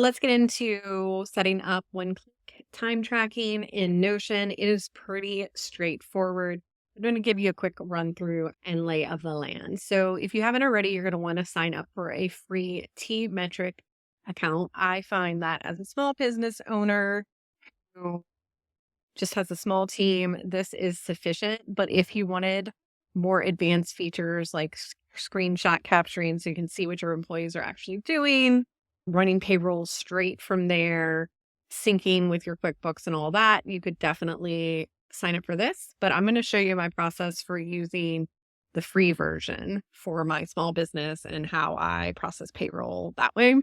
Let's get into setting up one-click time tracking in Notion. It is pretty straightforward. I'm going to give you a quick run through and lay of the land. So if you haven't already, you're going to want to sign up for a free TMetric account. I find that as a small business owner who just has a small team, this is sufficient. But if you wanted more advanced features like screenshot capturing so you can see what your employees are actually doing, running payroll straight from there, syncing with your QuickBooks and all that, you could definitely sign up for this. But I'm going to show you my process for using the free version for my small business and how I process payroll that way.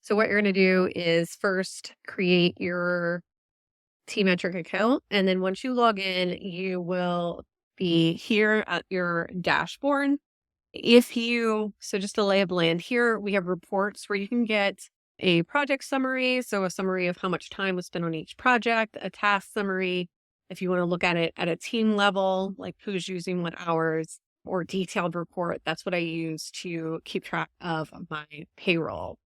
So what you're going to do is first create your TMetric account. And then once you log in, you will be here at your dashboard. So just a lay of land here, we have reports where you can get a project summary. So a summary of how much time was spent on each project, a task summary. If you want to look at it at a team level, like who's using what hours, or detailed report, that's what I use to keep track of my payroll.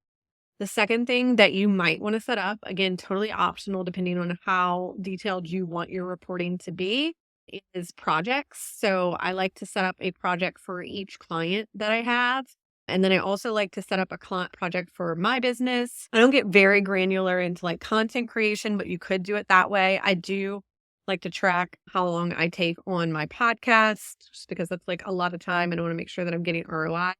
The second thing that you might want to set up, again, totally optional depending on how detailed you want your reporting to be, is projects. So I like to set up a project for each client that I have. And then I also like to set up a client project for my business. I don't get very granular into like content creation, but you could do it that way. I do like to track how long I take on my podcast, just because that's like a lot of time and I want to make sure that I'm getting ROI.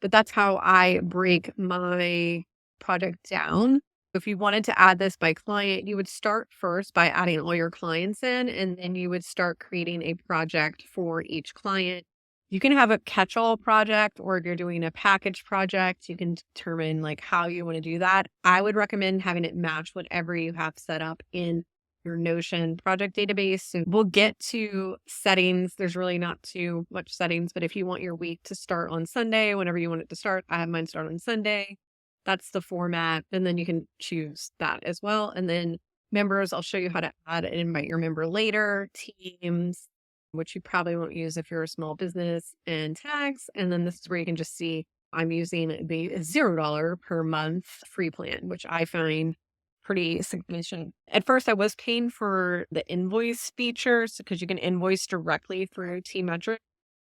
But that's how I break my project down. If you wanted to add this by client, you would start first by adding all your clients in, and then you would start creating a project for each client. You can have a catch-all project, or if you're doing a package project, you can determine like how you want to do that. I would recommend having it match whatever you have set up in your Notion project database. So we'll get to settings. There's really not too much settings, but if you want your week to start on Sunday, whenever you want it to start, I have mine start on Sunday. That's the format. And then you can choose that as well. And then members, I'll show you how to add and invite your member later. Teams, which you probably won't use if you're a small business, and tags. And then this is where you can just see I'm using the $0 per month free plan, which I find pretty significant. At first, I was paying for the invoice features because you can invoice directly through TMetric,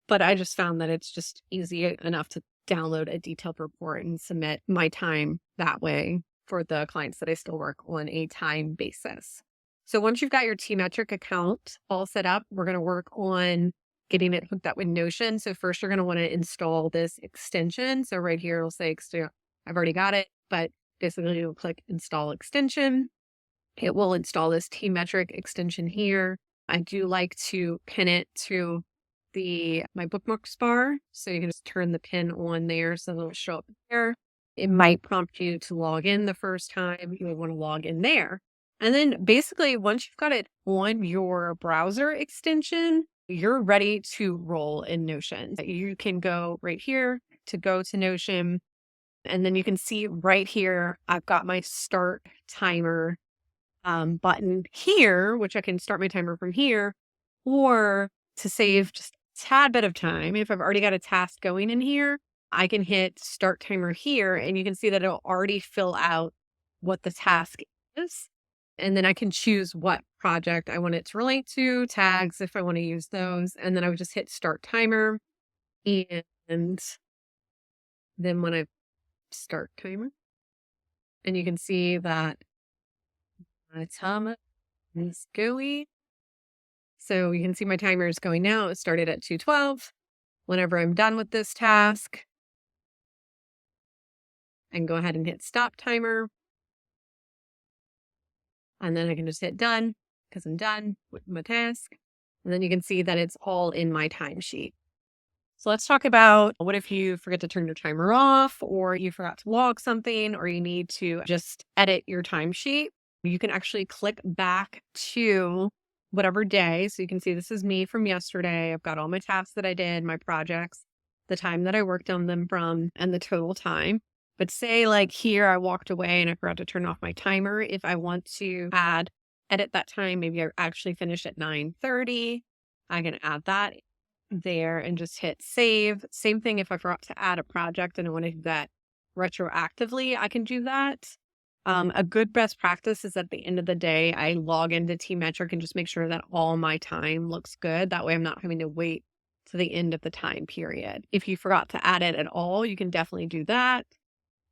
but I just found that it's just easy enough to download a detailed report and submit my time that way for the clients that I still work on a time basis. So once you've got your TMetric account all set up, we're going to work on getting it hooked up with Notion. So first, you're going to want to install this extension. So right here, it'll say, I've already got it, but basically, you'll click install extension. It will install this TMetric extension here. I do like to pin it to my bookmarks bar. So you can just turn the pin on there so it'll show up there. It might prompt you to log in the first time. You would want to log in there. And then basically, once you've got it on your browser extension, you're ready to roll in Notion. You can go right here to go to Notion. And then you can see right here, I've got my start timer button here, which I can start my timer from here, or to save just a tad bit of time. If I've already got a task going in here, I can hit start timer here, and you can see that it'll already fill out what the task is. And then I can choose what project I want it to relate to, tags if I want to use those. And then I would just hit start timer. And then when I start timer, and you can see that my timer is going. So you can see my timer is going now. It started at 2:12. Whenever I'm done with this task, I can go ahead and hit stop timer. And then I can just hit done because I'm done with my task. And then you can see that it's all in my timesheet. So let's talk about what if you forget to turn your timer off, or you forgot to log something, or you need to just edit your timesheet. You can actually click back to whatever day. So you can see this is me from yesterday. I've got all my tasks that I did, my projects, the time that I worked on them from, and the total time. But say like here, I walked away and I forgot to turn off my timer. If I want to edit that time, maybe I actually finished at 9:30. I can add that there and just hit save. Same thing if I forgot to add a project and I want to do that retroactively, I can do that. A good best practice is at the end of the day, I log into TMetric and just make sure that all my time looks good. That way I'm not having to wait to the end of the time period. If you forgot to add it at all, you can definitely do that.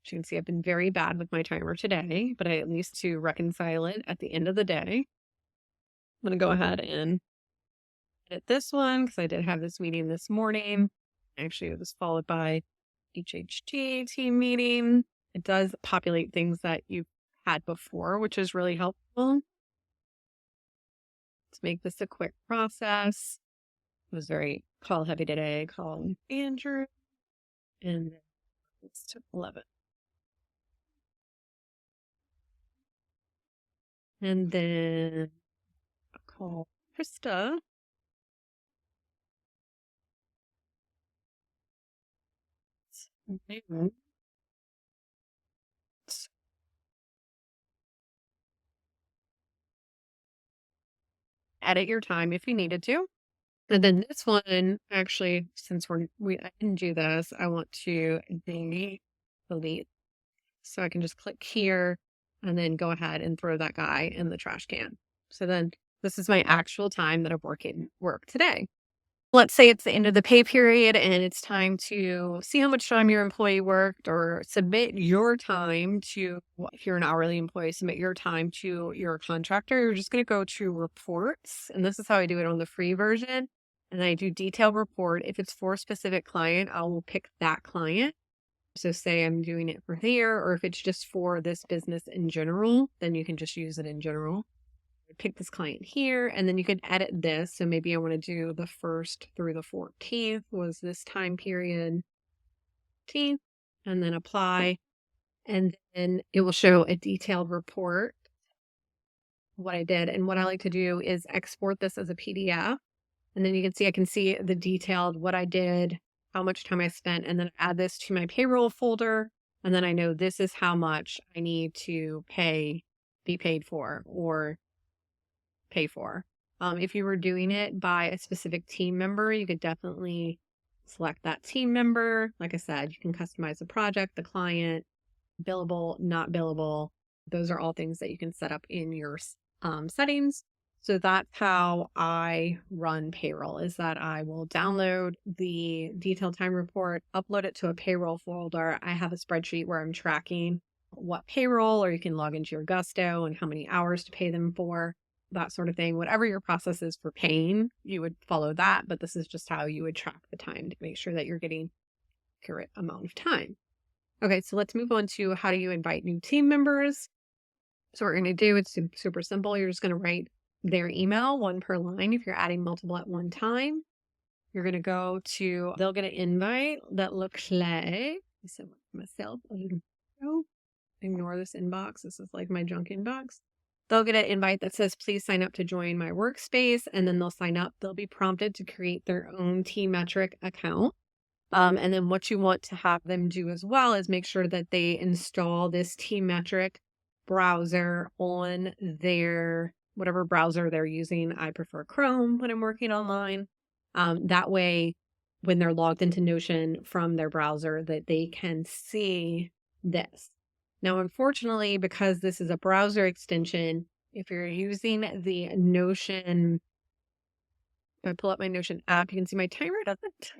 As you can see, I've been very bad with my timer today, but I at least to reconcile it at the end of the day. I'm going to go ahead and edit this one because I did have this meeting this morning. Actually, it was followed by HHT team meeting. It does populate things that you've had before, which is really helpful. Let's make this a quick process. It was very call heavy today. Call Andrew, and then it's to 11. And then I'll call Krista. Edit your time if you needed to. And then this one, actually, since I didn't do this, I want to delete. So I can just click here and then go ahead and throw that guy in the trash can. So then this is my actual time that I've worked today. Let's say it's the end of the pay period and it's time to see how much time your employee worked or submit your time to, if you're an hourly employee, submit your time to your contractor. You're just going to go to reports. And this is how I do it on the free version. And I do detailed report. If it's for a specific client, I will pick that client. So say I'm doing it for here, or if it's just for this business in general, then you can just use it in general. Pick this client here, and then you can edit this. So maybe I want to do the 1st through the 14th was this time period, 14th, and then apply. And then it will show a detailed report, what I did. And what I like to do is export this as a PDF. And then you can see, I can see the detailed, what I did, how much time I spent, and then add this to my payroll folder. And then I know this is how much I need to be paid for, or pay for. If you were doing it by a specific team member, you could definitely select that team member. Like I said, you can customize the project, the client, billable, not billable. Those are all things that you can set up in your settings. So that's how I run payroll, is that I will download the detailed time report, upload it to a payroll folder. I have a spreadsheet where I'm tracking what payroll, or you can log into your Gusto and how many hours to pay them for, that sort of thing. Whatever your process is for paying, you would follow that, but this is just how you would track the time to make sure that you're getting accurate amount of time. Okay, so let's move on to how do you invite new team members. So what we're going to do, it's super simple. You're just going to write their email, one per line. If you're adding multiple at one time, you're going to go to, they'll get an invite that looks like, I said myself, ignore this inbox. This is like my junk inbox. They'll get an invite that says, please sign up to join my workspace. And then they'll sign up. They'll be prompted to create their own TMetric account. And then what you want to have them do as well is make sure that they install this TMetric browser on their, whatever browser they're using. I prefer Chrome when I'm working online. That way, when they're logged into Notion from their browser, that they can see this. Now, unfortunately, because this is a browser extension, if you're using the Notion, if I pull up my Notion app, you can see my timer doesn't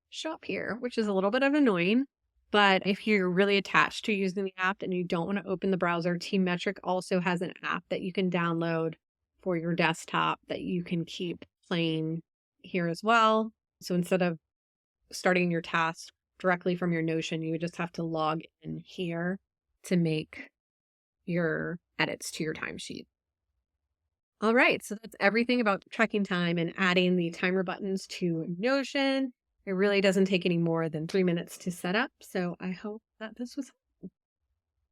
show up here, which is a little bit of annoying. But if you're really attached to using the app and you don't want to open the browser, TMetric also has an app that you can download for your desktop that you can keep playing here as well. So instead of starting your task directly from your Notion, you would just have to log in here to make your edits to your timesheet. All right, so that's everything about tracking time and adding the timer buttons to Notion. It really doesn't take any more than 3 minutes to set up. So I hope that this was